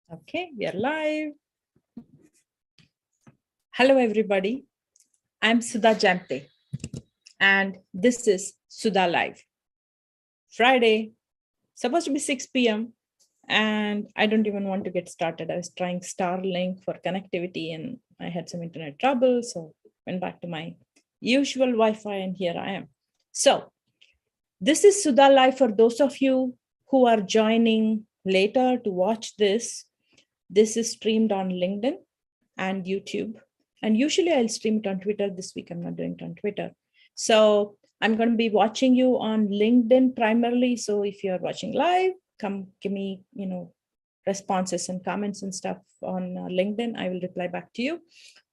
Okay, we are live. Hello, everybody. I'm Sudha Jamthe, and this is Sudha Live. Friday, supposed to be 6 p.m., and I don't even want to get started. I was trying Starlink for connectivity, and I had some internet trouble, so went back to my usual Wi-Fi, and here I am. So this is Sudha Live for those of you who are joining later to watch this. This is streamed on LinkedIn and YouTube. And usually I'll stream it on Twitter. This week I'm not doing it on Twitter. So I'm going to be watching you on LinkedIn primarily. So if you're watching live, come give me, responses and comments and stuff on LinkedIn. I will reply back to you.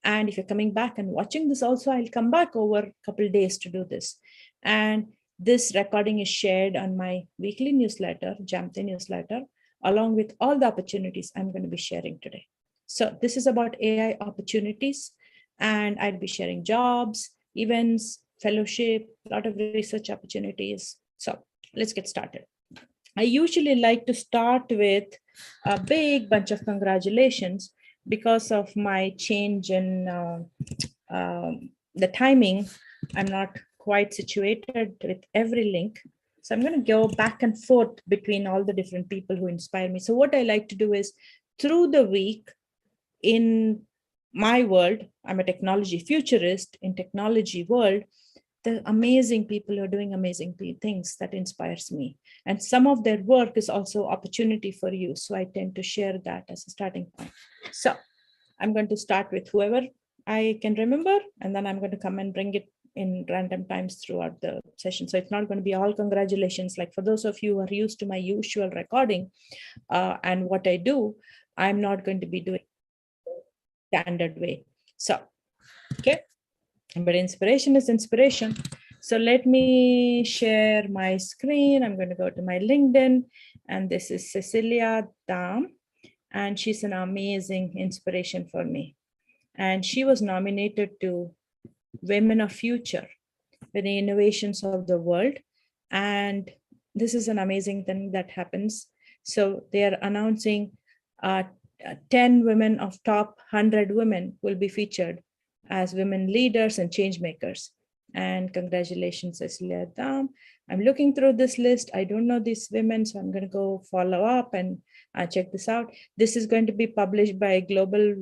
And if you're coming back and watching this also, I'll come back over a couple of days to do this. And this recording is shared on my weekly newsletter, Jamthe newsletter, along with all the opportunities I'm going to be sharing today. So this is about AI opportunities, and I'll be sharing jobs, events, fellowship, a lot of research opportunities. So let's get started. I usually like to start with a big bunch of congratulations because of my change in the timing. I'm not quite situated with every link. So I'm going to go back and forth between all the different people who inspire me. So what I like to do is through the week in my world, I'm a technology futurist in technology world, the amazing people are doing amazing things that inspires me. And some of their work is also opportunity for you. So I tend to share that as a starting point. So I'm going to start with whoever I can remember, and then I'm going to come and bring it in random times throughout the session. So it's not going to be all congratulations. Like for those of you who are used to my usual recording and what I do, I'm not going to be doing standard way. So, okay. But inspiration is inspiration. So let me share my screen. I'm going to go to my LinkedIn, and this is Cecilia Dam, and she's an amazing inspiration for me. And she was nominated to Women of Future with the Innovations of the World. And this is an amazing thing that happens. So they are announcing 10 women of top 100 women will be featured as women leaders and change makers. And congratulations, Cecilia Dam. I'm looking through this list. I don't know these women, so I'm going to go follow up and check this out. This is going to be published by Global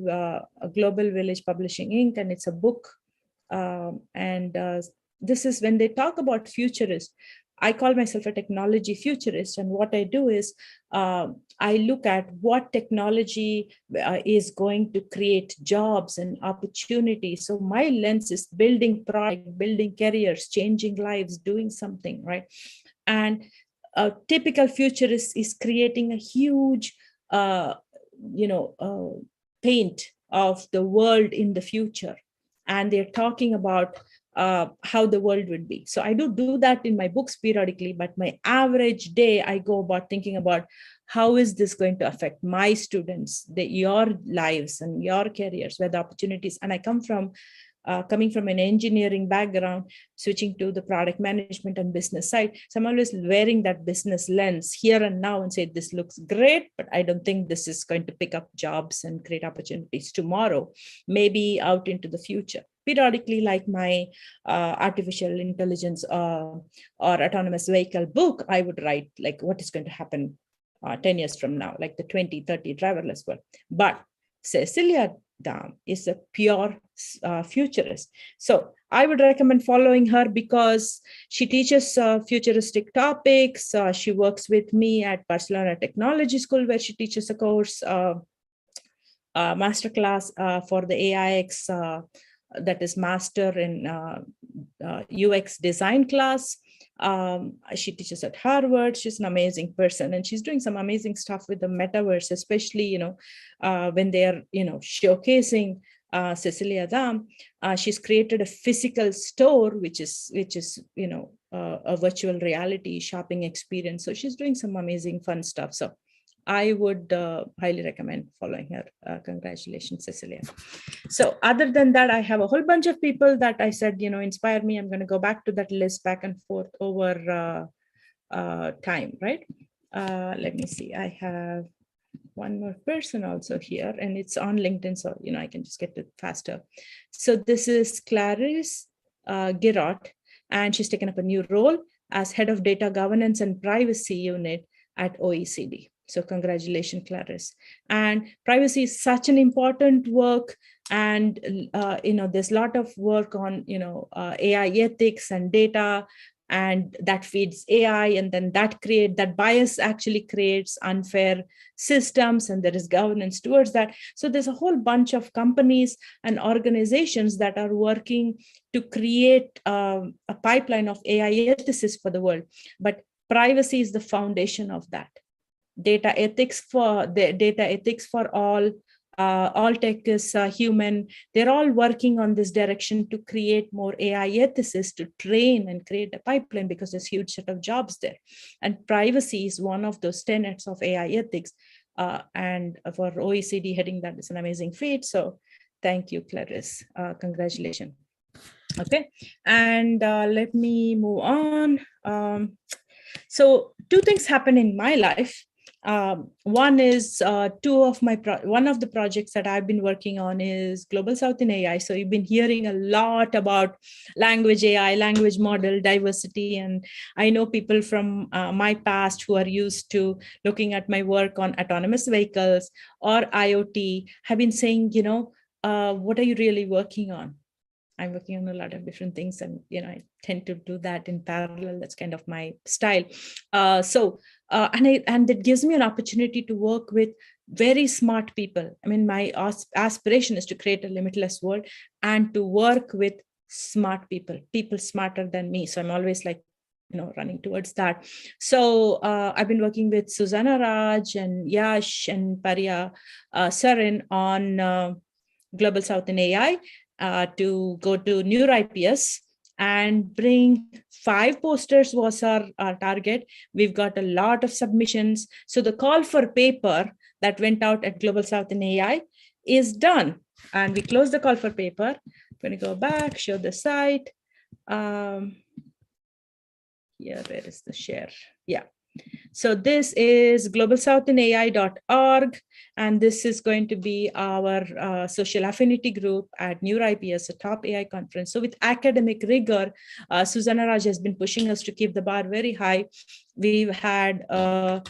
Village Publishing Inc., and it's a book. This is when they talk about futurist. I call myself a technology futurist, and what I do is I look at what technology is going to create jobs and opportunities. So my lens is building product, building careers, changing lives, doing something, right? And a typical futurist is creating a huge, paint of the world in the future. And they're talking about how the world would be. So I do that in my books periodically, but my average day, I go about thinking about how is this going to affect my students, your lives and your careers, where the opportunities, and I coming from an engineering background, switching to the product management and business side. So I'm always wearing that business lens here and now and say, this looks great, but I don't think this is going to pick up jobs and create opportunities tomorrow, maybe out into the future. Periodically, like my artificial intelligence or autonomous vehicle book, I would write like what is going to happen 10 years from now, like the 2030 driverless world. But Cecilia Dam is a pure futurist. So I would recommend following her because she teaches futuristic topics. She works with me at Barcelona Technology School, where she teaches a course, masterclass for the AIX, that is master in UX design class. She teaches at Harvard. She's an amazing person, and she's doing some amazing stuff with the metaverse, especially, when they are, showcasing Cecilia Dam. She's created a physical store, which is a virtual reality shopping experience. So she's doing some amazing fun stuff. So I would highly recommend following her. Congratulations, Cecilia. So other than that, I have a whole bunch of people that I said, inspire me. I'm going to go back to that list back and forth over time, right? Let me see. I have one more person also here, and it's on LinkedIn, so I can just get it faster. So this is Clarice Girot, and she's taken up a new role as head of data governance and privacy unit at OECD. So congratulations, Clarice. And privacy is such an important work, and there's a lot of work on AI ethics and data, and that feeds AI, and then that bias actually creates unfair systems, and there is governance towards that. So there's a whole bunch of companies and organizations that are working to create a pipeline of AI ethicists for the world. But privacy is the foundation of that. Data ethics for all tech is human. They're all working on this direction to create more AI ethicists to train and create a pipeline, because there's a huge set of jobs there. And privacy is one of those tenets of AI ethics. And for OECD heading that is an amazing feat. So thank you, Clarice. Congratulations. Okay, and let me move on. So two things happen in my life. One is one of the projects that I've been working on is Global South in AI. So you've been hearing a lot about language AI, language model, diversity. And I know people from my past who are used to looking at my work on autonomous vehicles or IoT have been saying, what are you really working on? I'm working on a lot of different things, and I tend to do that in parallel. That's kind of my style. And it gives me an opportunity to work with very smart people. I mean, my aspiration is to create a limitless world and to work with smart people smarter than me. So I'm always running towards that. So I've been working with Susanna Raj and Yash and Parya Sarin on Global South in AI. To go to NeurIPS and bring 5 posters was our target. We've got a lot of submissions. So the call for paper that went out at Global South in AI is done. And we closed the call for paper. I'm going to go back, show the site. Here, where is the share? Yeah. So this is globalsouthinai.org, and this is going to be our social affinity group at NeurIPS, a top AI conference. So with academic rigor, Susanna Raj has been pushing us to keep the bar very high. We've had a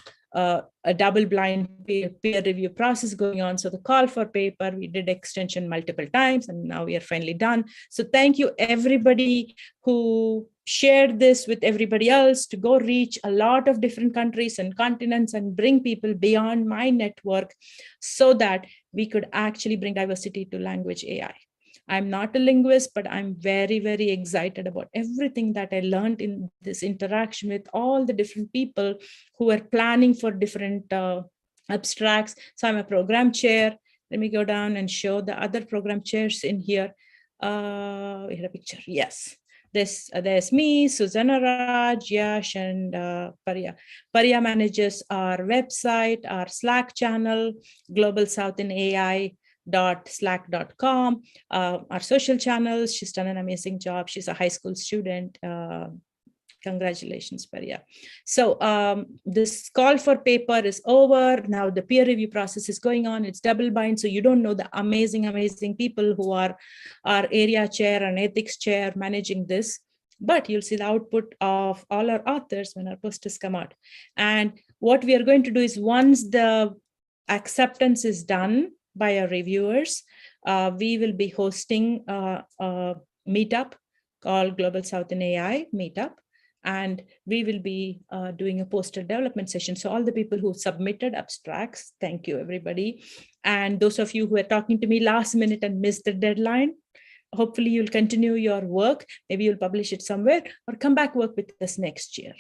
double-blind peer review process going on. So the call for paper, we did extension multiple times, and now we are finally done. So thank you, everybody who shared this with everybody else to go reach a lot of different countries and continents and bring people beyond my network so that we could actually bring diversity to language AI. I'm not a linguist, but I'm very, very excited about everything that I learned in this interaction with all the different people who are planning for different abstracts. So I'm a program chair. Let me go down and show the other program chairs in here. We had a picture. Yes. There's me, Susanna Raj, Yash, and Parya. Parya manages our website, our Slack channel, Global South in AI. Slack.com, our social channels. She's done an amazing job. She's a high school student. Congratulations, Parya. So this call for paper is over. Now the peer review process is going on. It's double bind. So you don't know the amazing, amazing people who are our area chair and ethics chair managing this, but you'll see the output of all our authors when our posters come out. And what we are going to do is, once the acceptance is done by our reviewers, we will be hosting a meetup called Global South in AI Meetup. And we will be doing a poster development session. So all the people who submitted abstracts, thank you, everybody. And those of you who are talking to me last minute and missed the deadline, hopefully you'll continue your work. Maybe you'll publish it somewhere or come back work with us next year.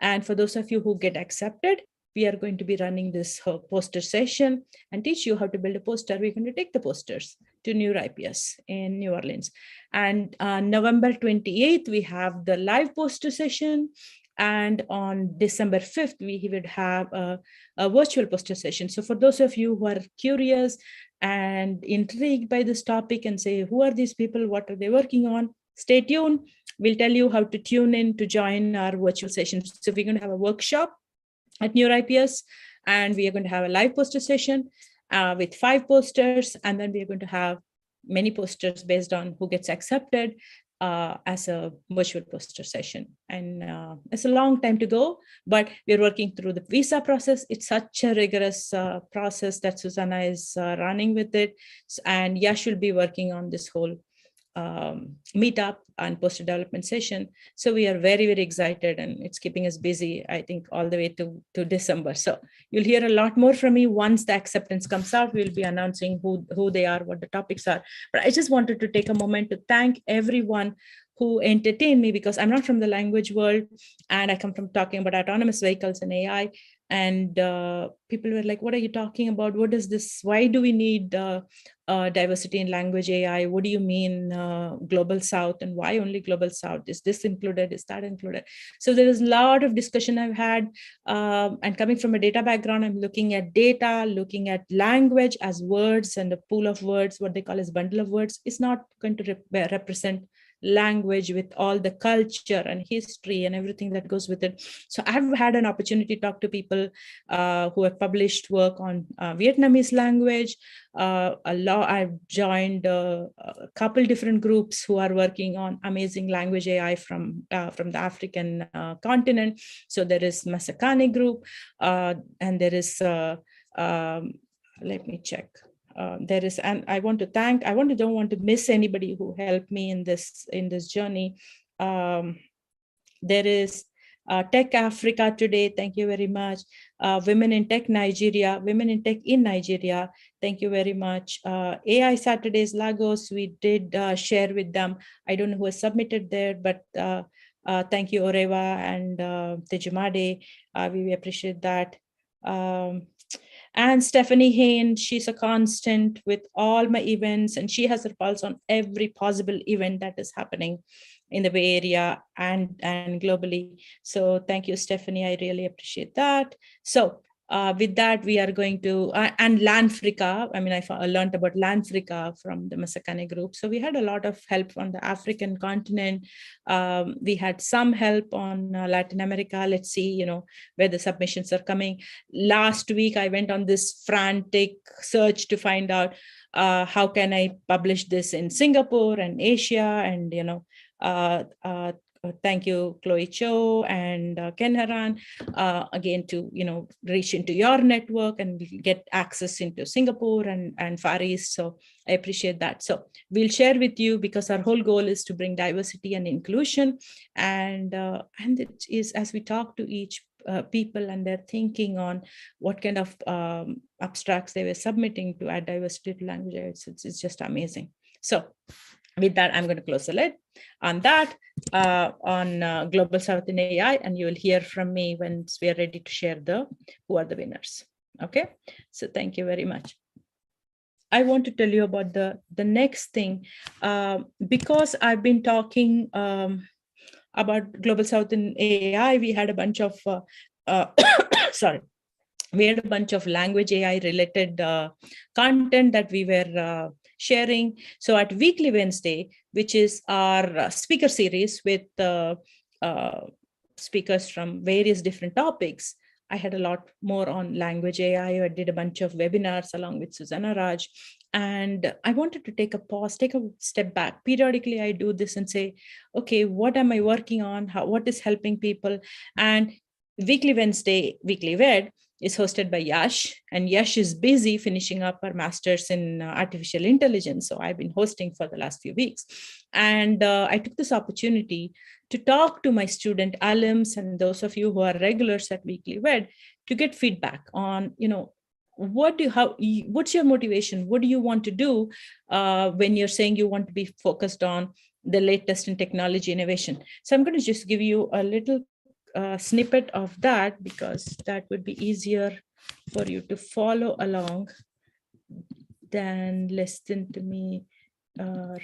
And for those of you who get accepted, we are going to be running this poster session and teach you how to build a poster. We're going to take the posters to NeurIPS in New Orleans. And November 28th, we have the live poster session. And on December 5th, we would have a virtual poster session. So for those of you who are curious and intrigued by this topic and say, who are these people? What are they working on? Stay tuned. We'll tell you how to tune in to join our virtual sessions. So we're going to have a workshop at NeurIPS, And we are going to have a live poster session with 5 posters. And then we are going to have many posters based on who gets accepted as a virtual poster session. And it's a long time to go, but we're working through the visa process. It's such a rigorous process that Susanna is running with it. And Yash will be working on this whole meetup and poster development session. So we are very, very excited, and it's keeping us busy, I think, all the way to December. So you'll hear a lot more from me once the acceptance comes out. We'll be announcing who they are, what the topics are. But I just wanted to take a moment to thank everyone who entertained me, because I'm not from the language world, and I come from talking about autonomous vehicles and AI. And people were like, what are you talking about? What is this? Why do we need diversity in language AI? What do you mean global South, and why only global South? Is this included? Is that included? So there was a lot of discussion I've had. And coming from a data background, I'm looking at data, looking at language as words, and a pool of words, what they call as bundle of words, is not going to represent language with all the culture and history and everything that goes with it. So I've had an opportunity to talk to people who have published work on Vietnamese language. I've joined a couple different groups who are working on amazing language AI from the African continent. So there is Masakane group, and there is let me check. There is, and I don't want to miss anybody who helped me in this journey. There is Tech Africa today. Thank you very much. Women in Tech Nigeria, Women in Tech in Nigeria. Thank you very much. AI Saturdays Lagos, we did share with them. I don't know who has submitted there, but thank you, Oreva and Tejumade. We appreciate that. And Stephanie Hain, she's a constant with all my events, and she has her pulse on every possible event that is happening in the Bay Area and globally. So thank you, Stephanie. I really appreciate that. So with that, we are going to, and Lanfrica, I mean, I learned about Lanfrica from the Masakane group. So we had a lot of help on the African continent. We had some help on Latin America. Let's see, where the submissions are coming. Last week, I went on this frantic search to find out how can I publish this in Singapore and Asia, and, thank you, Chloe Cho and Ken Haran, again, to reach into your network and get access into Singapore and Far East. So I appreciate that. So we'll share with you, because our whole goal is to bring diversity and inclusion, and it is, as we talk to each people and their thinking on what kind of abstracts they were submitting to add diversity to language, it's just amazing. So with that, I'm going to close the lid on that, on Global South in AI, and you will hear from me once we are ready to share who are the winners. Okay, so thank you very much. I want to tell you about the next thing, because I've been talking about Global South in AI. We had a bunch of we had a bunch of language AI related content that we were sharing. So at Weekly Wednesday, which is our speaker series with speakers from various different topics, I had a lot more on language AI. I did a bunch of webinars along with Susanna Raj. And I wanted to take a pause, take a step back. Periodically, I do this and say, okay, what am I working on? What is helping people? And Weekly Wednesday, Weekly Ved, is hosted by Yash, and Yash is busy finishing up her master's in artificial intelligence. So I've been hosting for the last few weeks. And I took this opportunity to talk to my student alums and those of you who are regulars at Weekly Ved to get feedback on, what's your motivation? What do you want to do when you're saying you want to be focused on the latest in technology innovation? So I'm going to just give you a little snippet of that, because that would be easier for you to follow along than listen to me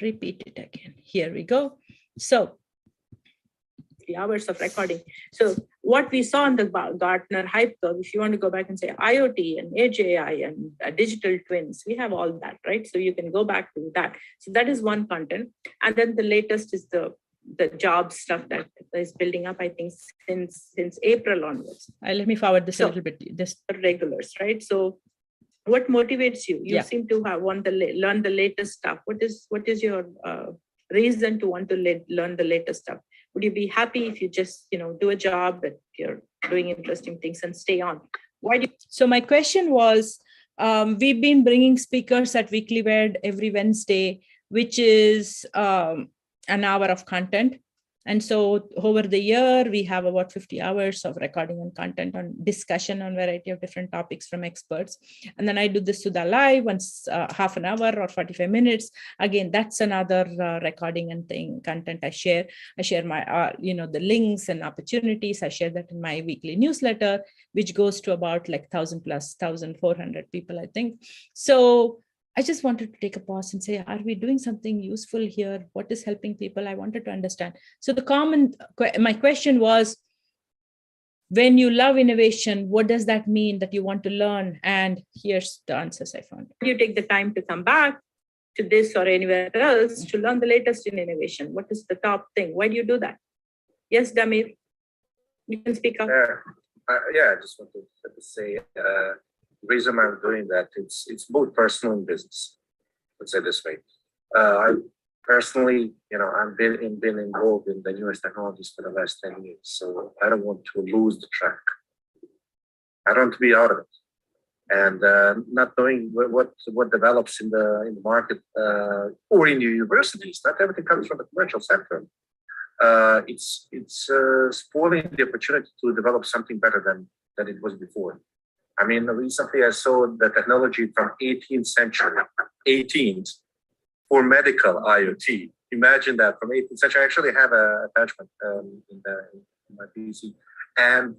repeat it again. Here we go. So 3 hours of recording. So what we saw on the Gartner hype curve, if you want to go back and say IoT and Edge AI and digital twins, we have all that, right? So you can go back to that. So that is one content. And then the latest is the the job stuff that is building up, I think, since April onwards. Let me forward this a little bit. This regulars, right? So what motivates you? You seem to want to learn the latest stuff. What is your reason to want to learn the latest stuff? Would you be happy if you just do a job that you're doing interesting things and stay on? Why do you? So my question was, we've been bringing speakers at Weekly Wed every Wednesday, which is an hour of content. And so over the year, we have about 50 hours of recording and content on discussion on variety of different topics from experts. And then I do the Sudha Live once half an hour or 45 minutes. Again, that's another recording and content I share. I share my, the links and opportunities. I share that in my weekly newsletter, which goes to about like 1,000 plus 1,400 people, I think. So I just wanted to take a pause and say, are we doing something useful here? What is helping people? I wanted to understand. So my question was, when you love innovation, what does that mean that you want to learn? And here's the answers I found. You take the time to come back to this or anywhere else to learn the latest in innovation. What is the top thing? Why do you do that? Yes, Damir, you can speak up. I just wanted to say, the reason I'm doing that, it's both personal and business. Let's say this way. I personally, I've been involved in the newest technologies for the last 10 years, so I don't want to lose the track. I don't want to be out of it, and not knowing what develops in the market or in the universities. Not everything comes from the commercial sector. It's spoiling the opportunity to develop something better than it was before. I mean, recently I saw the technology from 18th century, 18th, for medical IoT. Imagine that from 18th century. I actually have an attachment in my PC. And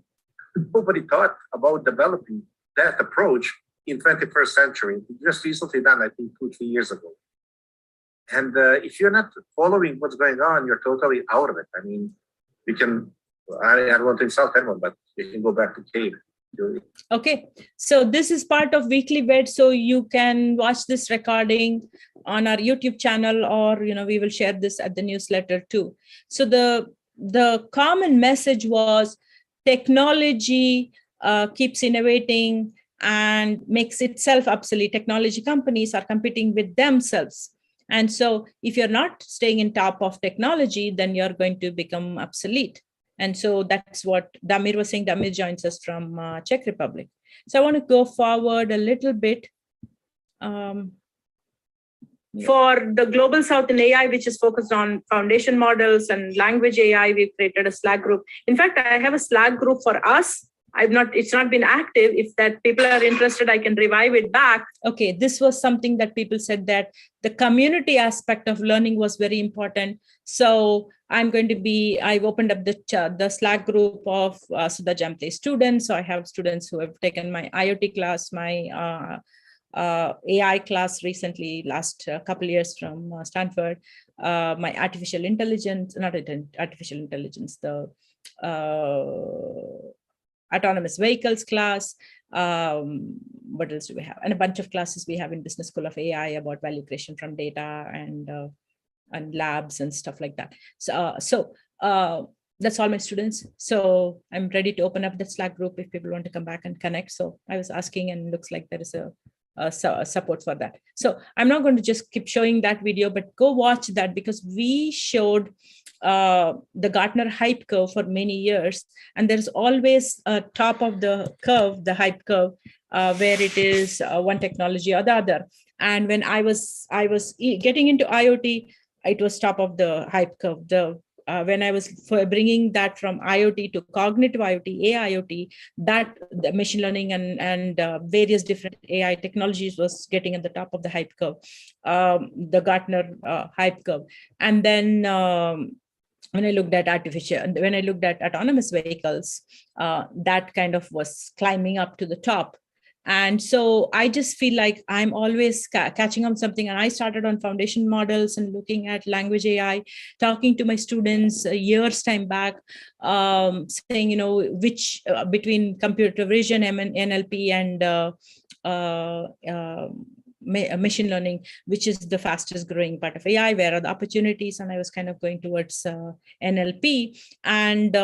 nobody thought about developing that approach in 21st century. Just recently done, I think, 2-3 years ago. And if you're not following what's going on, you're totally out of it. I mean, I don't want to insult anyone, but you can go back to cave. Okay, so this is part of Weekly Wed, so you can watch this recording on our YouTube channel, or we will share this at the newsletter too. So the common message was technology keeps innovating and makes itself obsolete. Technology companies are competing with themselves. And so if you're not staying in top of technology, then you're going to become obsolete. And so that's what Damir was saying. Damir joins us from Czech Republic. So I want to go forward a little bit. For the Global South in AI, which is focused on foundation models and language AI, we've created a Slack group. In fact, I have a Slack group for us. It's not been active. If that people are interested, I can revive it back. Okay, this was something that people said that the community aspect of learning was very important. So I've opened up the Slack group of Sudha Jamthe students. So I have students who have taken my IoT class, my AI class recently, last couple years from Stanford, my artificial intelligence, the autonomous vehicles class. What else do we have? And a bunch of classes we have in Business School of AI about value creation from data and labs and stuff like that. So that's all my students. So I'm ready to open up the Slack group if people want to come back and connect. So I was asking, and looks like there is a support for that. So I'm not going to just keep showing that video, but go watch that, because we showed the Gartner hype curve for many years, and there's always a top of the curve, the hype curve, where it is one technology or the other. And when I was getting into IoT, it was top of the hype curve. When I was bringing that from IoT to cognitive IoT, AIoT, that the machine learning and various different AI technologies was getting at the top of the hype curve, the Gartner hype curve. And then when I looked at autonomous vehicles, that kind of was climbing up to the top. And so I just feel like I'm always catching on something. And I started on foundation models and looking at language AI, talking to my students a year's time back, saying, which between computer vision, NLP, and machine learning, which is the fastest growing part of AI, where are the opportunities? And I was kind of going towards NLP, and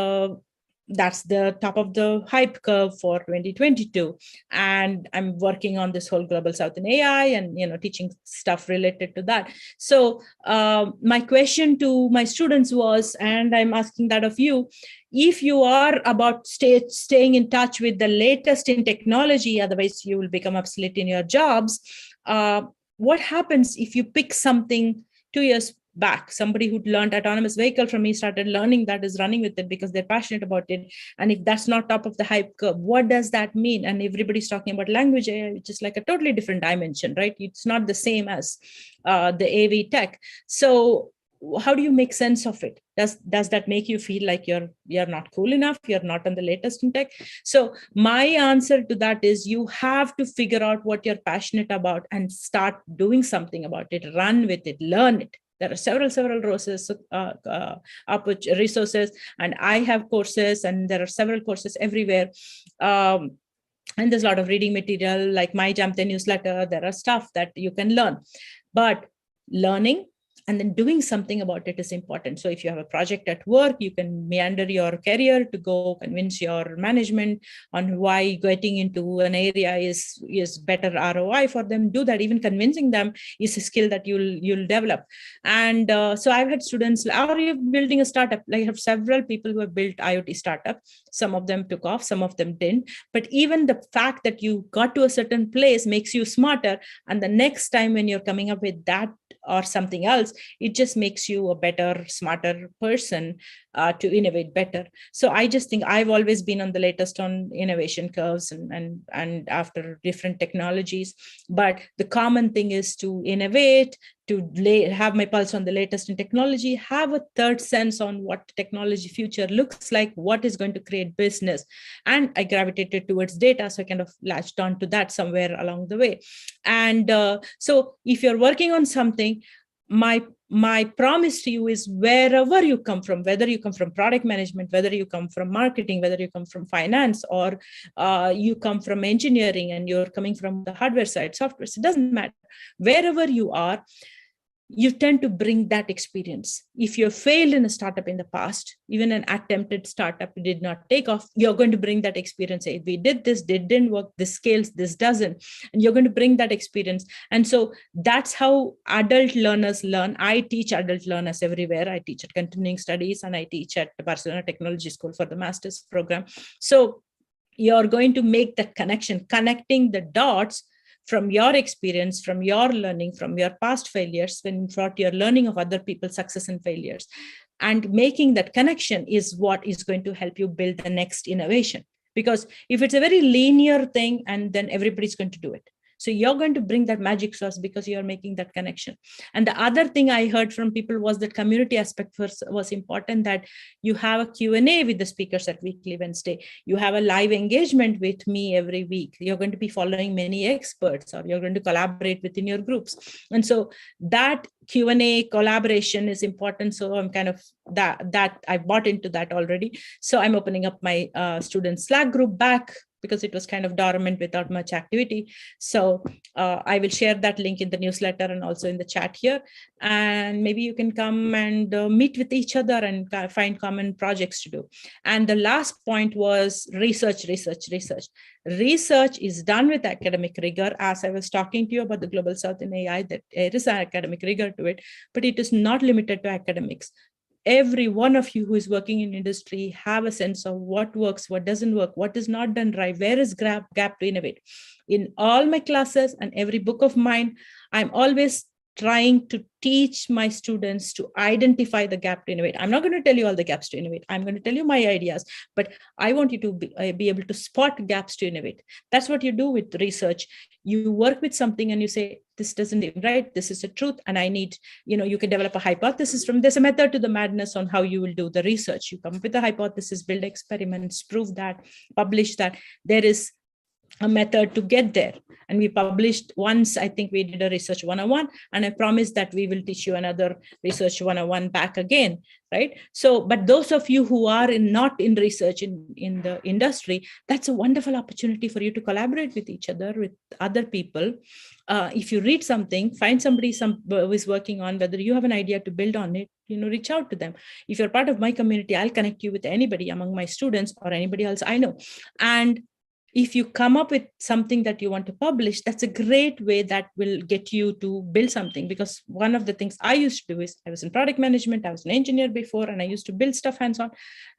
that's the top of the hype curve for 2022. And I'm working on this whole Global South in AI and, teaching stuff related to that. So my question to my students was, and I'm asking that of you, if you are about staying in touch with the latest in technology, otherwise you will become obsolete in your jobs. What happens if you pick something 2 years back? Somebody who'd learned autonomous vehicle from me started learning that, is running with it because they're passionate about it. And if that's not top of the hype curve, what does that mean? And everybody's talking about language AI, which is like a totally different dimension, right? It's not the same as the AV tech. So how do you make sense of it? Does that make you feel like you're not cool enough? You're not on the latest in tech? So my answer to that is, you have to figure out what you're passionate about and start doing something about it. Run with it, learn it. There are several resources, and I have courses, and there are several courses everywhere. And there's a lot of reading material, like my Jamthe newsletter. There are stuff that you can learn, but learning and then doing something about it is important. So if you have a project at work, you can meander your career to go convince your management on why getting into an area is better ROI for them. Do that. Even convincing them is a skill that you'll develop. And so I've had students, are you building a startup? I have several people who have built IoT startup. Some of them took off, some of them didn't. But even the fact that you got to a certain place makes you smarter. And the next time when you're coming up with that or something else, it just makes you a better, smarter person to innovate better. So I just think I've always been on the latest on innovation curves and after different technologies. But the common thing is to innovate, to have my pulse on the latest in technology, have a third sense on what technology future looks like, what is going to create business. And I gravitated towards data, so I kind of latched on to that somewhere along the way. And so if you're working on something, my promise to you is, wherever you come from, whether you come from product management, whether you come from marketing, whether you come from finance, or you come from engineering and you're coming from the hardware side, software, it doesn't matter. Wherever you are, you tend to bring that experience. If you failed in a startup in the past, even an attempted startup did not take off, you're going to bring that experience. Say, we did this, didn't work, this scales, this doesn't. And you're going to bring that experience. And so that's how adult learners learn. I teach adult learners everywhere. I teach at continuing studies, and I teach at the Barcelona Technology School for the master's program. So you're going to make that connection, connecting the dots from your experience, from your learning, from your past failures, when what you're learning of other people's success and failures. And making that connection is what is going to help you build the next innovation. Because if it's a very linear thing, and then everybody's going to do it. So you're going to bring that magic sauce because you're making that connection. And the other thing I heard from people was that community aspect was important, that you have a Q&A with the speakers at Weekly Wednesday. You have a live engagement with me every week. You're going to be following many experts, or you're going to collaborate within your groups. And so that Q&A collaboration is important. So I'm kind of that I bought into that already. So I'm opening up my student Slack group back, because it was kind of dormant without much activity. So I will share that link in the newsletter and also in the chat here. And maybe you can come and meet with each other and find common projects to do. And the last point was research. Research is done with academic rigor. As I was talking to you about the Global South in AI, that there is an academic rigor to it, but it is not limited to academics. Every one of you who is working in industry have a sense of what works, what doesn't work, what is not done right, where is gap to innovate. In all my classes and every book of mine, I'm always trying to teach my students to identify the gap to innovate. I'm not going to tell you all the gaps to innovate. I'm going to tell you my ideas, but I want you to be able to spot gaps to innovate. That's what you do with research. You work with something and you say, this doesn't seem right, this is the truth, and I need, you can develop a hypothesis from, there's a method to the madness on how you will do the research. You come up with a hypothesis, build experiments, prove that, publish that. There is a method to get there. And we published once, I think we did a research 101, and I promised that we will teach you another research 101 back again, right? So, but those of you who are not in research in the industry, that's a wonderful opportunity for you to collaborate with each other, with other people. If you read something, find somebody who is working on, whether you have an idea to build on it, reach out to them. If you're part of my community, I'll connect you with anybody among my students or anybody else I know. And if you come up with something that you want to publish, that's a great way that will get you to build something. Because one of the things I used to do is, I was in product management, I was an engineer before, and I used to build stuff hands-on.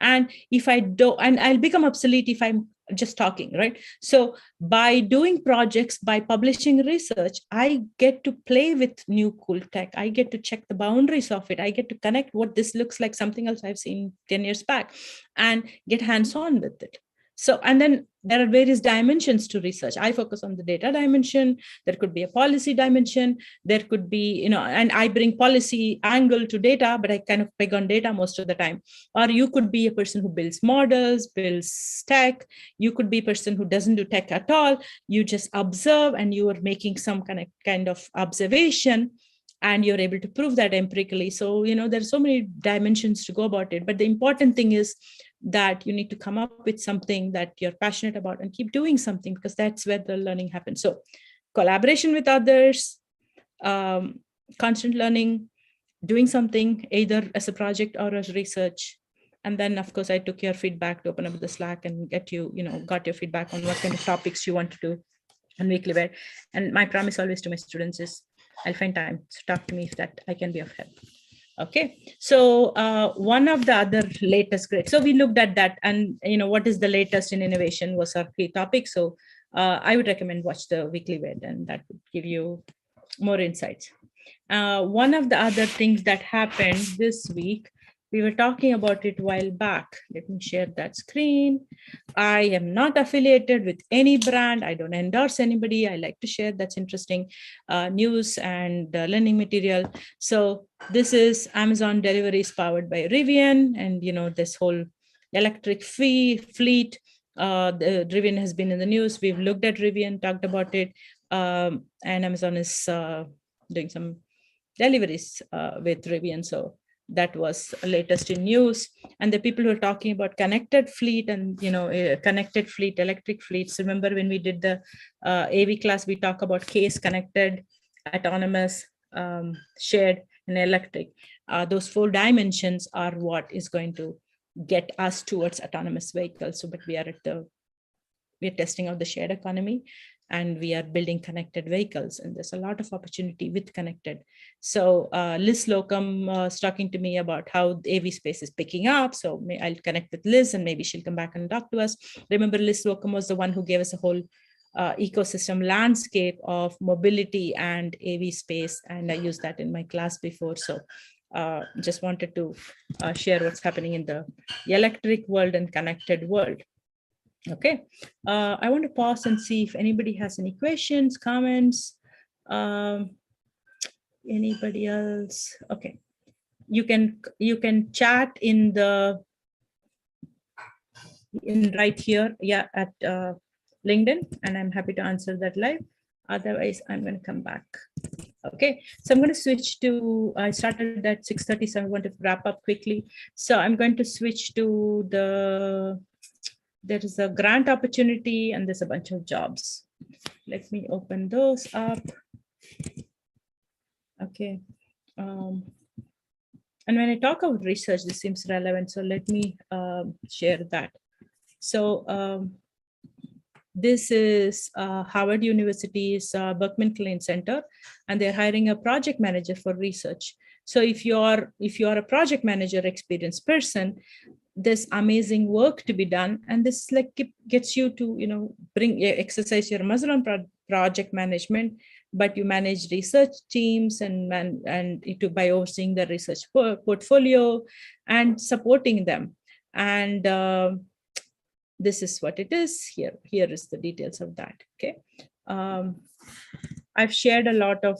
And if I do, and I'll become obsolete if I'm just talking, right? So by doing projects, by publishing research, I get to play with new cool tech. I get to check the boundaries of it. I get to connect what this looks like, something else I've seen 10 years back, and get hands-on with it. So, and then there are various dimensions to research. I focus on the data dimension. There could be a policy dimension. There could be, and I bring policy angle to data, but I kind of peg on data most of the time. Or you could be a person who builds models, builds tech. You could be a person who doesn't do tech at all. You just observe and you are making some kind of observation, and you're able to prove that empirically. So, there's so many dimensions to go about it. But the important thing is that you need to come up with something that you're passionate about and keep doing something, because that's where the learning happens. So collaboration with others, constant learning, doing something either as a project or as research. And then, of course, I took your feedback to open up the Slack and got your feedback on what kind of topics you want to do on weekly web. And my promise always to my students is, I'll find time to talk to me if that I can be of help. Okay, so one of the other latest grades. So we looked at that, and what is the latest in innovation was our key topic. So I would recommend watch the weekly vid, and that would give you more insights. One of the other things that happened this week, we were talking about it a while back. Let me share that screen. I am not affiliated with any brand. I don't endorse anybody. I like to share that's interesting news and learning material. So this is Amazon deliveries powered by Rivian, and this whole electric fleet. The Rivian has been in the news. We've looked at Rivian, talked about it, and Amazon is doing some deliveries with Rivian. So that was latest in news. And the people who are talking about connected fleet and connected fleet, electric fleets. Remember when we did the AV class, we talk about case connected, autonomous, shared, and electric. Those 4 dimensions are what is going to get us towards autonomous vehicles. So, but we're testing out the shared economy, and we are building connected vehicles, and there's a lot of opportunity with connected. So Liz Slocum was talking to me about how the AV space is picking up. So I'll connect with Liz, and maybe she'll come back and talk to us. Remember, Liz Slocum was the one who gave us a whole ecosystem landscape of mobility and AV space, and I used that in my class before. So just wanted to share what's happening in the electric world and connected world. Okay, I want to pause and see if anybody has any questions, comments. Anybody else? Okay, you can chat in right here, at LinkedIn, and I'm happy to answer that live. Otherwise, I'm going to come back. Okay, so I'm going to switch to, I started at 6:30, so I'm going to wrap up quickly. So I'm going to switch to there is a grant opportunity, and there's a bunch of jobs. Let me open those up. Okay. And when I talk about research, this seems relevant. So let me share that. So this is Harvard University's Berkman Klein Center, and they're hiring a project manager for research. So if you are a project manager experienced person, there's amazing work to be done, and this gets you to exercise your muscle on project management, but you manage research teams and by overseeing the research portfolio and supporting them. And this is what it is. Here is the details of that. Okay. I've shared a lot of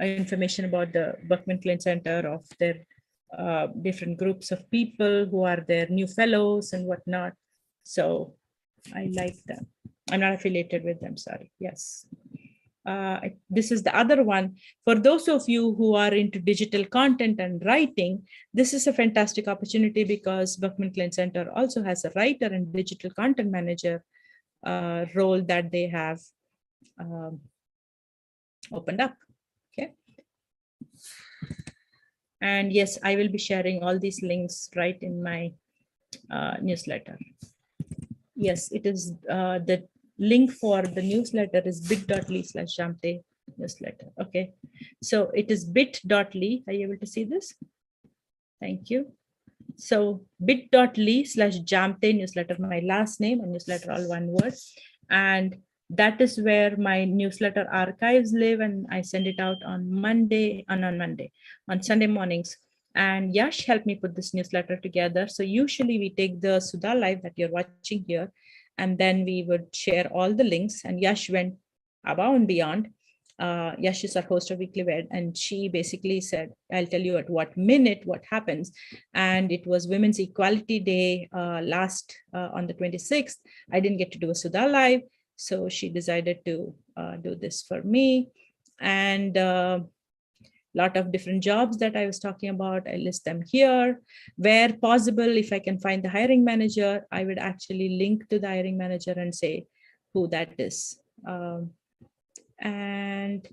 information about the Berkman Klein Center, of their different groups of people who are their new fellows and whatnot. So I like them. I'm not affiliated with them, sorry. Yes. This is the other one. For those of you who are into digital content and writing, this is a fantastic opportunity because Buckman Klein Center also has a writer and digital content manager role that they have opened up. Okay. And yes, I will be sharing all these links right in my newsletter. Yes, it is the link for the newsletter is bit.ly/Jamthe newsletter. Okay, so it is bit.ly. Are you able to see this? Thank you. So bit.ly/Jamthe newsletter, my last name and newsletter, all one word. And that is where my newsletter archives live, and I send it out on on Sunday mornings. And Yash helped me put this newsletter together. So usually we take the Sudha Live that you're watching here, and then we would share all the links. And Yash went above and beyond. Yash is our host of Weekly Wed, and she basically said, I'll tell you at what minute what happens. And it was Women's Equality Day last on the 26th. I didn't get to do a Sudha Live, so she decided to do this for me. And lot of different jobs that I was talking about, I list them here. Where possible, if I can find the hiring manager, I would actually link to the hiring manager and say who that is. And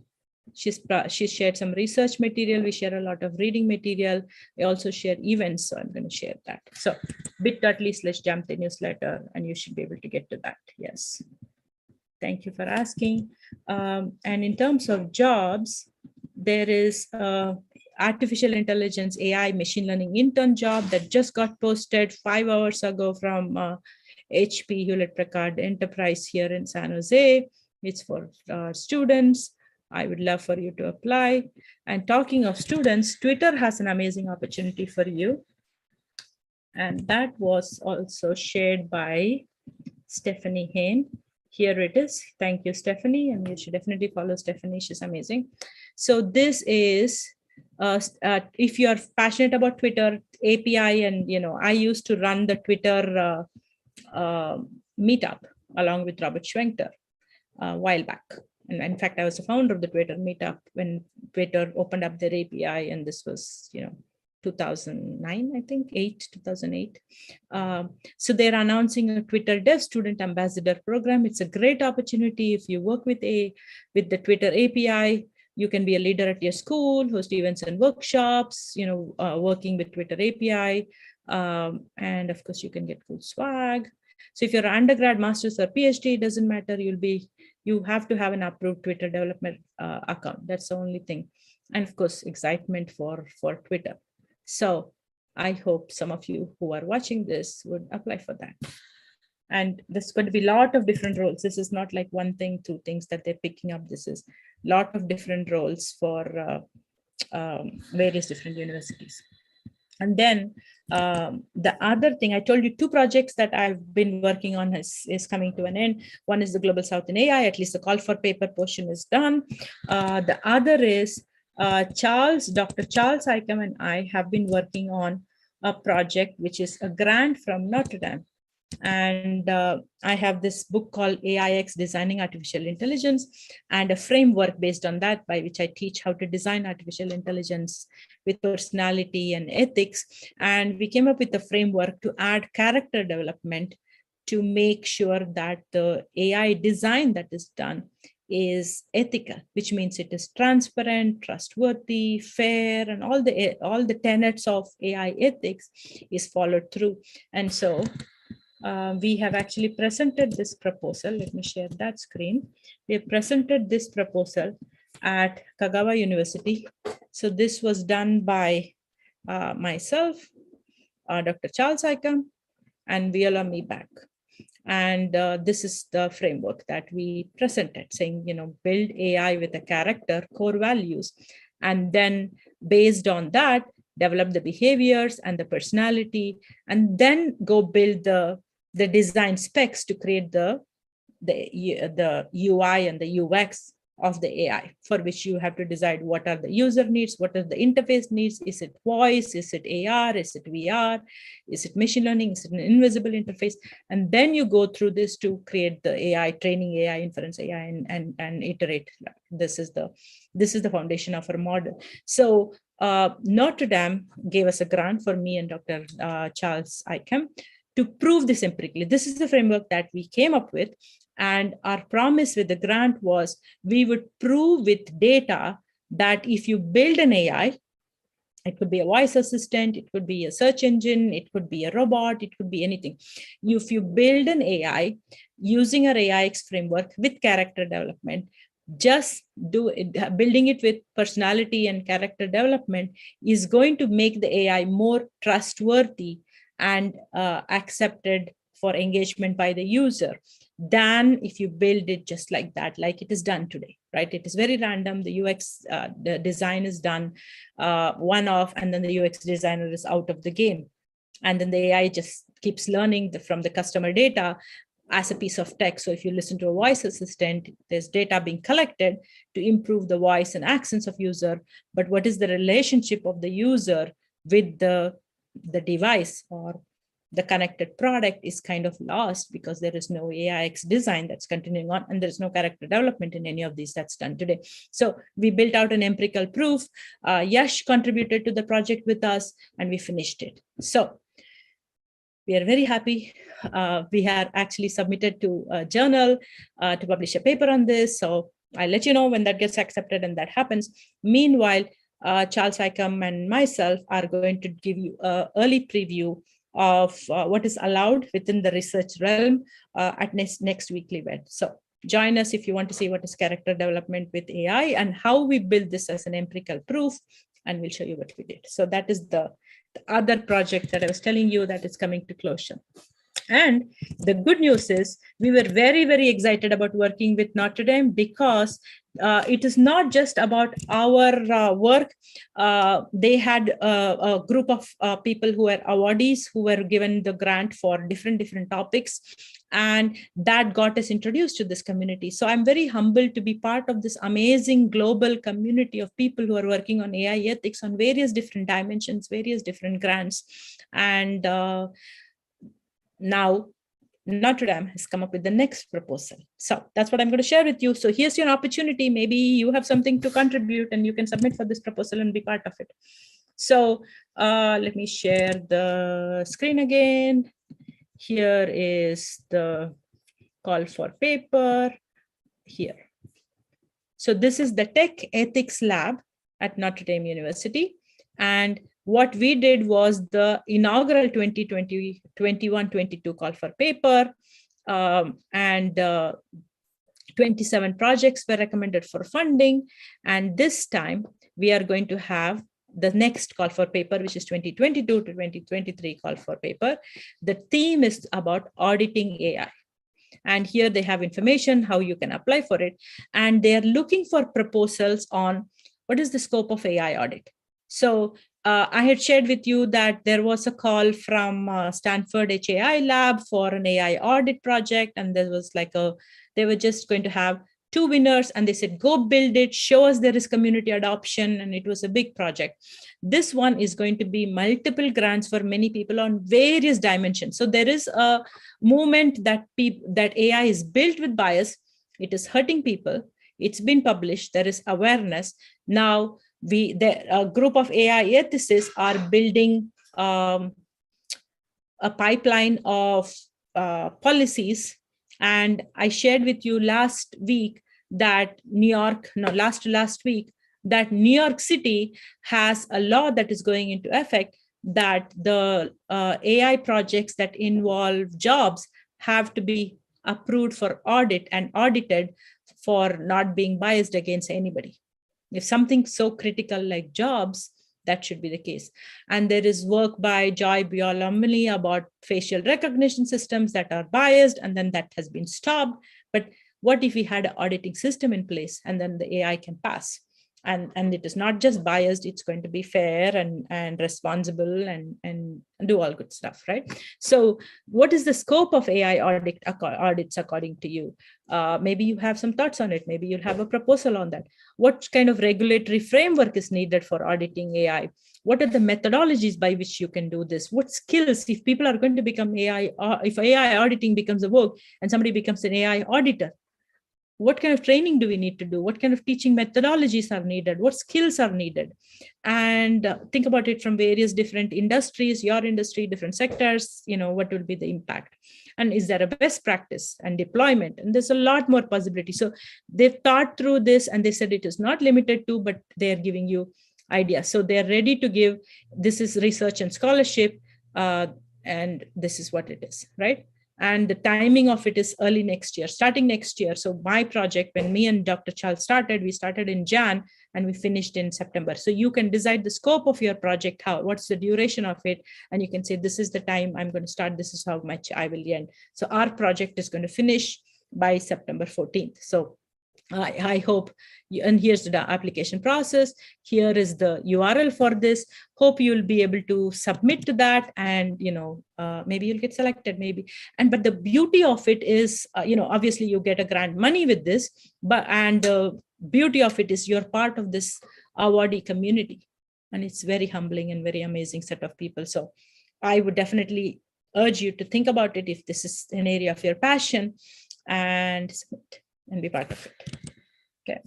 she shared some research material. We share a lot of reading material. I also share events, so I'm going to share that. So bit.ly/Jamthe newsletter, and you should be able to get to that. Yes. Thank you for asking. And in terms of jobs, there is artificial intelligence, AI, machine learning intern job that just got posted 5 hours ago from HP Hewlett Packard Enterprise here in San Jose. It's for students. I would love for you to apply. And talking of students, Twitter has an amazing opportunity for you. And that was also shared by Stephanie Hain. Here it is. Thank you, Stephanie. And you should definitely follow Stephanie. She's amazing. So this is, if you're passionate about Twitter, API, and I used to run the Twitter meetup along with Robert Schwenkter a while back. And in fact, I was the founder of the Twitter meetup when Twitter opened up their API, and this was, 2009, I think, 2008. So they're announcing a Twitter Dev Student Ambassador program. It's a great opportunity if you work with the Twitter API. You can be a leader at your school, host events and workshops, working with Twitter API. And of course, you can get cool swag. So if you're an undergrad, master's, or PhD, it doesn't matter. You have to have an approved Twitter development account. That's the only thing. And of course, excitement for Twitter. So I hope some of you who are watching this would apply for that. And there's going to be a lot of different roles. This is not like one thing, two things that they're picking up. This is a lot of different roles for various different universities. And then the other thing, I told you 2 projects that I've been working on is coming to an end. One is the Global South in AI, at least the call for paper portion is done. The other is Dr. Charles Icahn and I have been working on a project, which is a grant from Notre Dame. And I have this book called AIX Designing Artificial Intelligence, and a framework based on that by which I teach how to design artificial intelligence with personality and ethics. And we came up with a framework to add character development to make sure that the AI design that is done is ethical, which means it is transparent, trustworthy, fair, and all the tenets of AI ethics is followed through. And so we have actually presented this proposal. Let me share that screen. We have presented this proposal at Kagawa University. So this was done by myself, Dr. Charles Icahn, and Viola Meback. And this is the framework that we presented, saying, build AI with a character, core values, and then based on that, develop the behaviors and the personality, and then go build the design specs to create the UI and the UX of the AI, for which you have to decide what are the user needs, what are the interface needs. Is it voice? Is it AR? Is it VR? Is it machine learning? Is it an invisible interface? And then you go through this to create the AI, training AI, inference AI, and iterate. This is the foundation of our model. So Notre Dame gave us a grant for me and Dr. Charles Icahn to prove this empirically. This is the framework that we came up with. And our promise with the grant was we would prove with data that if you build an AI, it could be a voice assistant, it could be a search engine, it could be a robot, it could be anything. If you build an AI using our AIX framework with character development, just building it with personality and character development is going to make the AI more trustworthy and accepted for engagement by the user than if you build it just like that, like it is done today, right? It is very random. The UX the design is done one-off, and then the UX designer is out of the game. And then the AI just keeps learning from the customer data as a piece of text. So if you listen to a voice assistant, there's data being collected to improve the voice and accents of user. But what is the relationship of the user with the device or the connected product is kind of lost because there is no AIX design that's continuing on, and there's no character development in any of these that's done today. So we built out an empirical proof. Yash contributed to the project with us, and we finished it. So we are very happy. We have actually submitted to a journal to publish a paper on this. So I'll let you know when that gets accepted and that happens. Meanwhile, Charles Icahn and myself are going to give you an early preview of what is allowed within the research realm at next weekly event. So join us if you want to see what is character development with AI and how we build this as an empirical proof, and we'll show you what we did. So that is the other project that I was telling you that is coming to closure. And the good news is we were very, very excited about working with Notre Dame because it is not just about our work. They had a group of people who were awardees who were given the grant for different topics. And that got us introduced to this community. So I'm very humbled to be part of this amazing global community of people who are working on AI ethics on various different dimensions, various different grants. And now Notre Dame has come up with the next proposal. So that's what I'm going to share with you. So here's your opportunity. Maybe you have something to contribute and you can submit for this proposal and be part of it. So let me share the screen again. Here is the call for paper here. So this is the Tech Ethics Lab at Notre Dame University. And what we did was the inaugural 2020-21-22 call for paper, and 27 projects were recommended for funding. And this time we are going to have the next call for paper, which is 2022 to 2023 call for paper. The theme is about auditing AI. And here they have information how you can apply for it. And they're looking for proposals on what is the scope of AI audit. So I had shared with you that there was a call from Stanford HAI lab for an AI audit project. And there was they were just going to have 2 winners, and they said, go build it, show us there is community adoption. And it was a big project. This one is going to be multiple grants for many people on various dimensions. So there is a movement that AI is built with bias. It is hurting people. It's been published. There is awareness. Now, a group of AI ethicists are building a pipeline of policies. And I shared with you last week that last week, that New York City has a law that is going into effect that the AI projects that involve jobs have to be approved for audit and audited for not being biased against anybody. If something so critical like jobs, that should be the case. And there is work by Joy Biolomini about facial recognition systems that are biased, and then that has been stopped. But what if we had an auditing system in place and then the AI can pass? And it is not just biased, it's going to be fair and responsible and do all good stuff, right? So what is the scope of AI audits according to you? Maybe you have some thoughts on it. Maybe you'll have a proposal on that. What kind of regulatory framework is needed for auditing AI? What are the methodologies by which you can do this? What skills, if people are going to become AI, if AI auditing becomes a work and somebody becomes an AI auditor, what kind of training do we need to do? What kind of teaching methodologies are needed? What skills are needed? And think about it from various different industries, your industry, different sectors, what will be the impact? And is there a best practice and deployment? And there's a lot more possibility. So they've thought through this and they said it is not limited to, but they're giving you ideas. So they're ready to give, this is research and scholarship, and this is what it is, right? And the timing of it is early next year, starting next year. So my project, when me and Dr. Charles started, we started in Jan and we finished in September. So you can decide the scope of your project, what's the duration of it, and you can say, this is the time I'm going to start, this is how much I will end. So our project is going to finish by September 14th. So I hope, and here's the application process. Here is the URL for this. Hope you'll be able to submit to that, and maybe you'll get selected, maybe. But the beauty of it is, obviously you get a grant money with this, and the beauty of it is you're part of this awardee community, and it's very humbling and very amazing set of people. So I would definitely urge you to think about it if this is an area of your passion, and be part of it. Okay.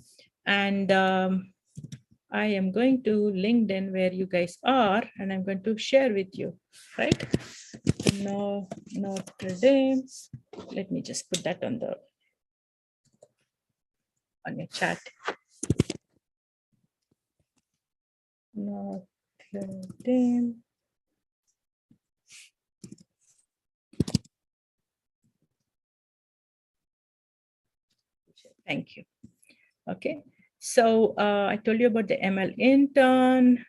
And I am going to LinkedIn where you guys are, and I'm going to share with you, right? No, Notre Dame. Let me just put that on your chat. Notre Dame. Thank you. Okay, so I told you about the ML intern.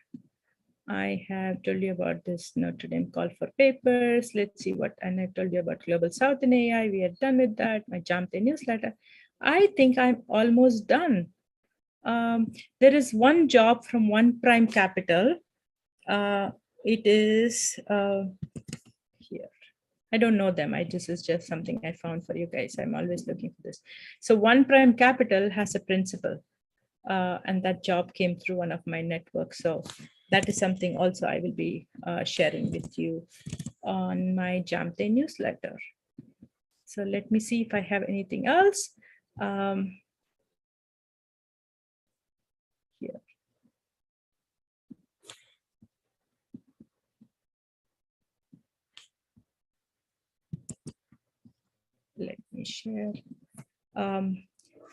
I have told you about this Notre Dame call for papers. Let's see what, and I told you about Global South in AI. We are done with that. My Jamthe newsletter. I think I'm almost done. There is one job from One Prime Capital. It is here. I don't know them. This is just something I found for you guys. I'm always looking for this. So One Prime Capital has a principal, and that job came through one of my networks. So that is something also I will be sharing with you on my Jamthe newsletter. So let me see if I have anything else. Here. Let me share.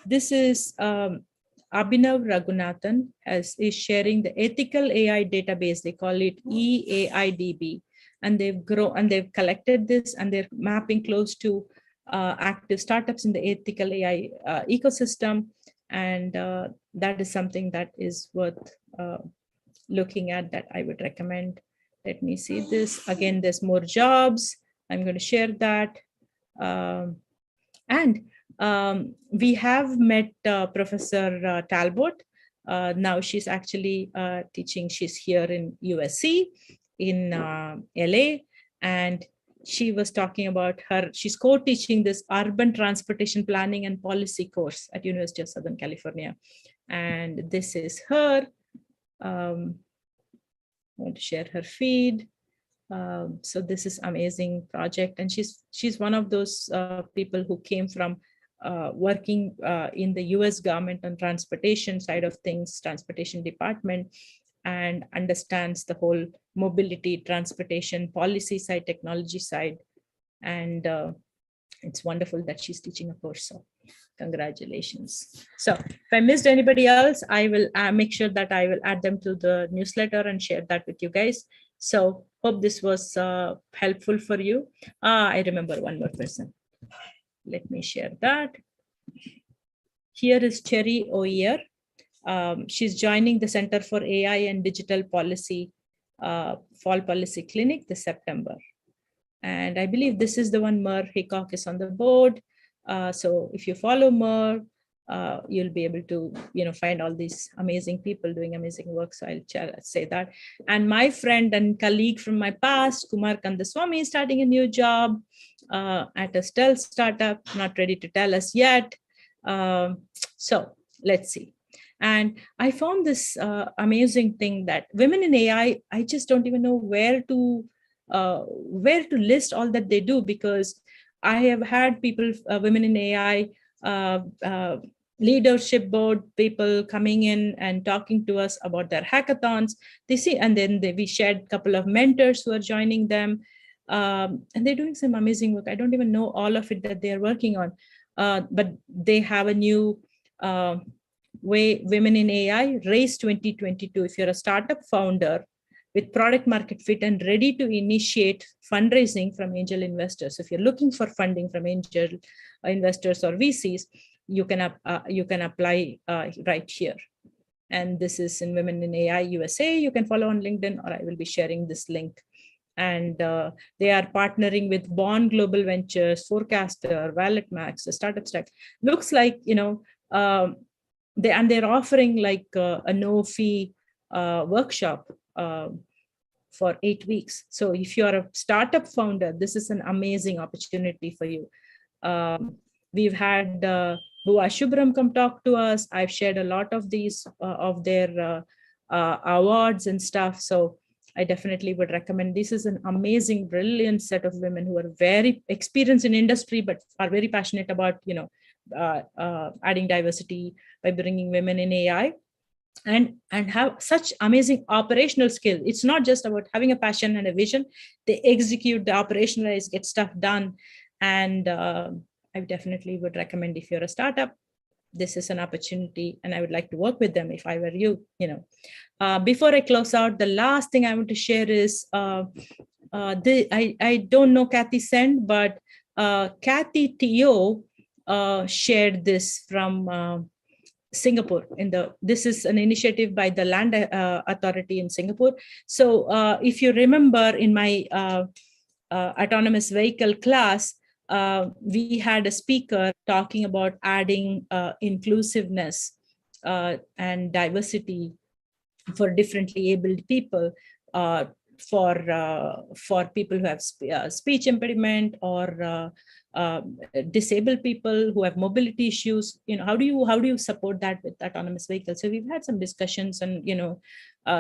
This is Abhinav Raghunathan is sharing the ethical AI database. They call it EAIDB, and they've collected this, and they're mapping close to active startups in the ethical AI ecosystem, and that is something that is worth looking at, that I would recommend. Let me see this again. There's more jobs. I'm going to share that. We have met Professor Talbot. Now she's actually teaching. She's here in USC in LA, and she was talking about she's co-teaching this urban transportation planning and policy course at University of Southern California. And this is her. I want to share her feed. So this is amazing project, and she's one of those people who came from working in the US government on transportation side of things, transportation department, and understands the whole mobility, transportation, policy side, technology side. And it's wonderful that she's teaching a course. So congratulations. So if I missed anybody else, I will make sure that I will add them to the newsletter and share that with you guys. So hope this was helpful for you. I remember one more person. Let me share that. Here is Cherry Oyer. She's joining the Center for AI and Digital Policy Fall Policy Clinic this September. And I believe this is the one Mer Hickok is on the board. So if you follow Mer, you'll be able to, find all these amazing people doing amazing work. So I'll say that. And my friend and colleague from my past, Kumar Kandaswamy, is starting a new job at a stealth startup, not ready to tell us yet. So let's see. And I found this amazing thing that women in AI, I just don't even know where to list all that they do, because I have had people, women in AI, leadership board people coming in and talking to us about their hackathons. They see, and then we shared a couple of mentors who are joining them, and they're doing some amazing work. I don't even know all of it that they're working on, but they have a new way, Women in AI Race 2022. If you're a startup founder with product market fit and ready to initiate fundraising from angel investors, if you're looking for funding from angel investors or VCs, you can apply right here. And this is in Women in AI USA. You can follow on LinkedIn, or I will be sharing this link. And they are partnering with Bond Global Ventures, Forecaster, Wallet Max, the Startup Stack. Looks like, they're offering like a no-fee workshop for 8 weeks. So if you're a startup founder, this is an amazing opportunity for you. We've had Bua Shubram come talk to us. I've shared a lot of these of their awards and stuff. So I definitely would recommend. This is an amazing, brilliant set of women who are very experienced in industry, but are very passionate about, adding diversity by bringing women in AI, and have such amazing operational skill. It's not just about having a passion and a vision. They execute, they operationalize, get stuff done. And I definitely would recommend, if you're a startup, this is an opportunity, and I would like to work with them if I were you. Before I close out, the last thing I want to share is I don't know Kathy Send, but Kathy Teo shared this from Singapore. This is an initiative by the Land Authority in Singapore. So if you remember in my autonomous vehicle class, we had a speaker talking about adding inclusiveness and diversity for differently abled people, for people who have speech impediment, or disabled people who have mobility issues. How do you support that with autonomous vehicles? So we've had some discussions, and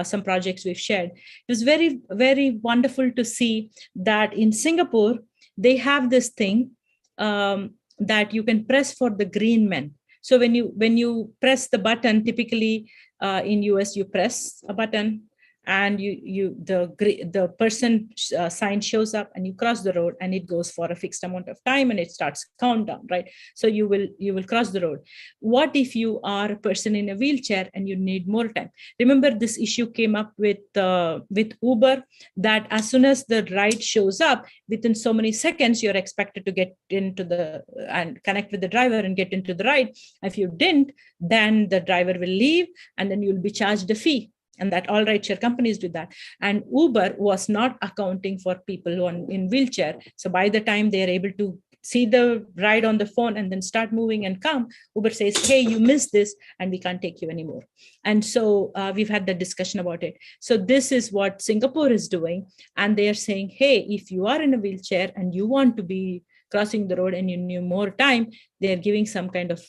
some projects we've shared. It was very, very wonderful to see that in Singapore they have this thing that you can press for the green men. So when you press the button, typically in US you press a button, and the person sign shows up, and you cross the road, and it goes for a fixed amount of time, and it starts countdown, right? So you will cross the road. What if you are a person in a wheelchair and you need more time? Remember, this issue came up with Uber, that as soon as the ride shows up, within so many seconds, you're expected to get into and connect with the driver and get into the ride. If you didn't, then the driver will leave, and then you'll be charged a fee. And that all rideshare companies do that. And Uber was not accounting for people who are in wheelchair. So by the time they are able to see the ride on the phone and then start moving and come, Uber says, hey, you missed this, and we can't take you anymore. And so we've had the discussion about it. So this is what Singapore is doing. And they are saying, hey, if you are in a wheelchair and you want to be crossing the road and you need more time, they're giving some kind of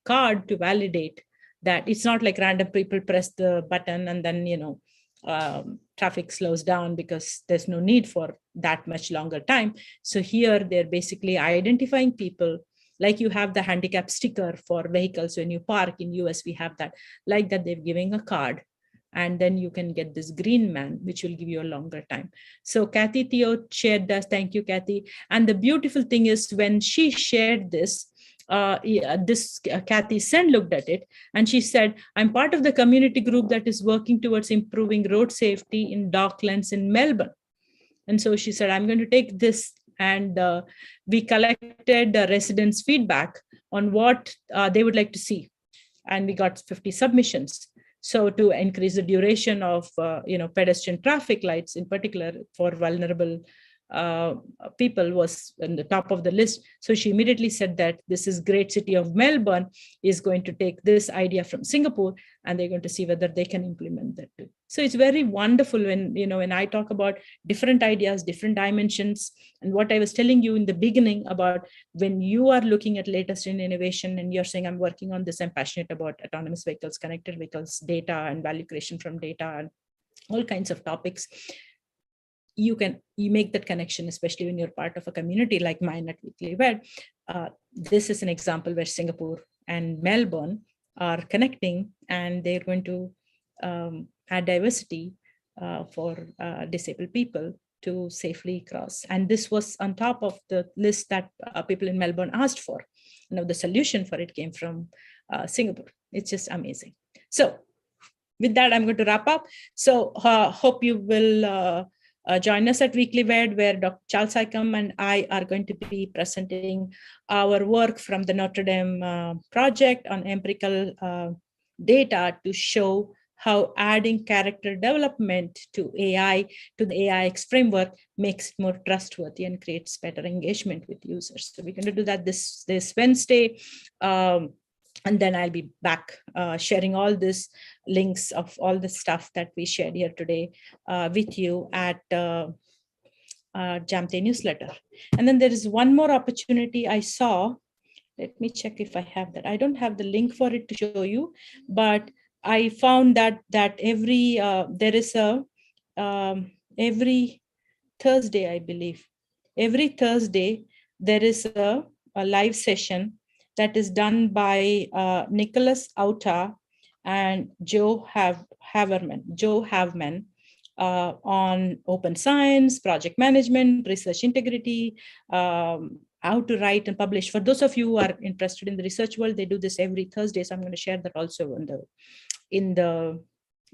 card to validate that. It's not like random people press the button and then traffic slows down, because there's no need for that much longer time. So here they're basically identifying people, like you have the handicap sticker for vehicles when you park. In US we have that, like that. They're giving a card, and then you can get this green man, which will give you a longer time. So Kathy Theo shared this. Thank you, Kathy. And the beautiful thing is, when she shared this, Kathy Sen looked at it, and she said, I'm part of the community group that is working towards improving road safety in Docklands in Melbourne. And so she said, I'm going to take this, and we collected residents' feedback on what they would like to see. And we got 50 submissions. So to increase the duration of pedestrian traffic lights, in particular for vulnerable people was on the top of the list. So she immediately said that this is great city of Melbourne is going to take this idea from Singapore, and they're going to see whether they can implement that too. So it's very wonderful when, when I talk about different ideas, different dimensions, and what I was telling you in the beginning about when you are looking at latest in innovation and you're saying, I'm working on this, I'm passionate about autonomous vehicles, connected vehicles, data and value creation from data and all kinds of topics. You make that connection, especially when you're part of a community like mine at Weekly Wed. This is an example where Singapore and Melbourne are connecting, and they're going to add diversity for disabled people to safely cross. And this was on top of the list that people in Melbourne asked for. The solution for it came from Singapore. It's just amazing. So with that, I'm going to wrap up. So hope you will join us at Weekly Wed, where Dr. Charles Icahn and I are going to be presenting our work from the Notre Dame project on empirical data to show how adding character development to AI, to the AIX framework, makes it more trustworthy and creates better engagement with users. So we're going to do that this Wednesday. And then I'll be back sharing all this links of all the stuff that we shared here today with you at Jamthe newsletter. And then there is one more opportunity I saw. Let me check if I have that. I don't have the link for it to show you, but I found that every there is a every Thursday, I believe. Every Thursday there is a live session that is done by Nicholas Auta and Joe Haveman on open science, project management, research integrity, how to write and publish. For those of you who are interested in the research world, they do this every Thursday. So I'm going to share that also in the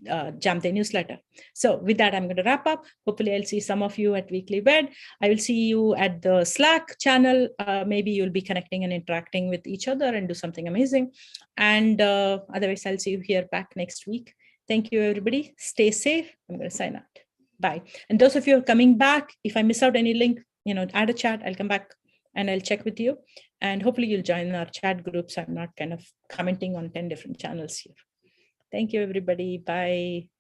Jamthe newsletter. So with that, I'm going to wrap up. Hopefully I'll see some of you at Weekly Wed. I will see you at the Slack channel. Maybe you'll be connecting and interacting with each other and do something amazing. And otherwise, I'll see you here back next week. Thank you, everybody. Stay safe. I'm going to sign out. Bye. And those of you who are coming back, if I miss out any link, add a chat. I'll come back and I'll check with you. And hopefully you'll join our chat groups. I'm not kind of commenting on 10 different channels here. Thank you, everybody. Bye.